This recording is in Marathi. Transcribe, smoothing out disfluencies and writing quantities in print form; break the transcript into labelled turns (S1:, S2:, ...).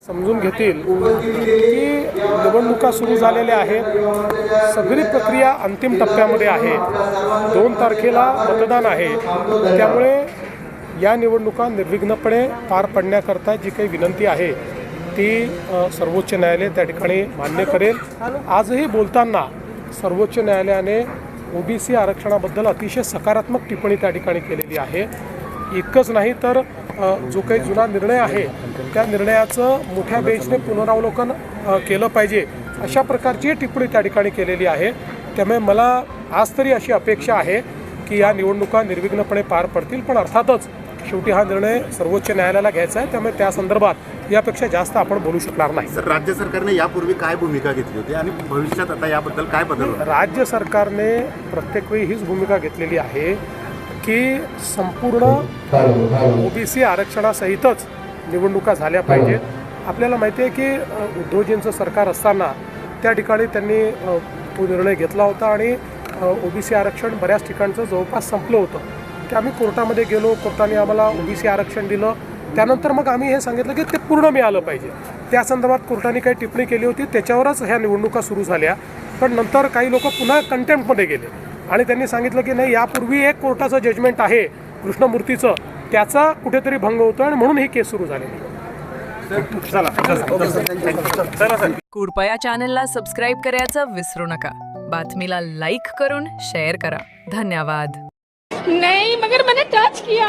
S1: समजून घेतील की निवडणुका सुरू झालेल्या आहेत, सगळी प्रक्रिया अंतिम टप्प्यामध्ये आहे, 2 तारखेला मतदान आहे, त्यामुळे या निवडणुका निर्विघ्नपणे पार पडण्याकरता जी काही विनंती आहे ती सर्वोच्च न्यायालय त्या ठिकाणी मान्य करेल। आजही बोलताना सर्वोच्च न्यायालयाने ओबीसी आरक्षणाबद्दल अतिशय सकारात्मक टिप्पणी त्या ठिकाणी केलेली आहे। इतकंच नाही तर जो काही जुना निर्णय आहे त्या निर्णयाचं मोठ्या बेंचने पुनरावलोकन केलं पाहिजे अशा प्रकारची टिप्पणी त्या ठिकाणी केलेली आहे। त्यामुळे मला आज तरी अशी अपेक्षा आहे की या निवडणुका निर्विघ्नपणे पार पडतील, पण अर्थातच शेवटी हा निर्णय सर्वोच्च न्यायालयाला घ्यायचा आहे, त्यामुळे त्या संदर्भात यापेक्षा जास्त आपण बोलू शकणार नाही।
S2: सर, राज्य सरकारने यापूर्वी काय भूमिका घेतली होती आणि भविष्यात आता याबद्दल काय बदल होईल?
S1: राज्य सरकारने प्रत्येक वेळी हीच भूमिका घेतलेली आहे की संपूर्ण ओबीसी आरक्षणासहितच निवडणुका झाल्या पाहिजेत। आपल्याला माहिती आहे की उद्धवजींचं सरकार असताना त्या ठिकाणी त्यांनी तो निर्णय घेतला होता आणि ओबीसी आरक्षण बऱ्याच ठिकाणचं जवळपास संपलं होतं, की आम्ही कोर्टामध्ये गेलो, कोर्टाने आम्हाला ओबीसी आरक्षण दिलं, त्यानंतर मग आम्ही हे सांगितलं की ते पूर्ण मिळालं पाहिजे। त्या संदर्भात कोर्टाने काही टिप्पणी केली होती, त्याच्यावरच ह्या निवडणुका सुरू झाल्या। पण नंतर काही लोक पुन्हा कंटेम्प्टमध्ये गेले आणि त्यांनी सांगितलं की नाही, यापूर्वी एक कोर्टाचं जजमेंट आहे कृष्णमूर्तीचं, त्याचा कुठेतरी भंग होतो आणि म्हणून ही केस सुरू झालेली।
S3: कृपया चॅनलला सबस्क्राईब करायचं विसरू नका। बातमीला लाईक करून शेअर करा। धन्यवाद।
S4: नहीं, मगर मैंने टच किया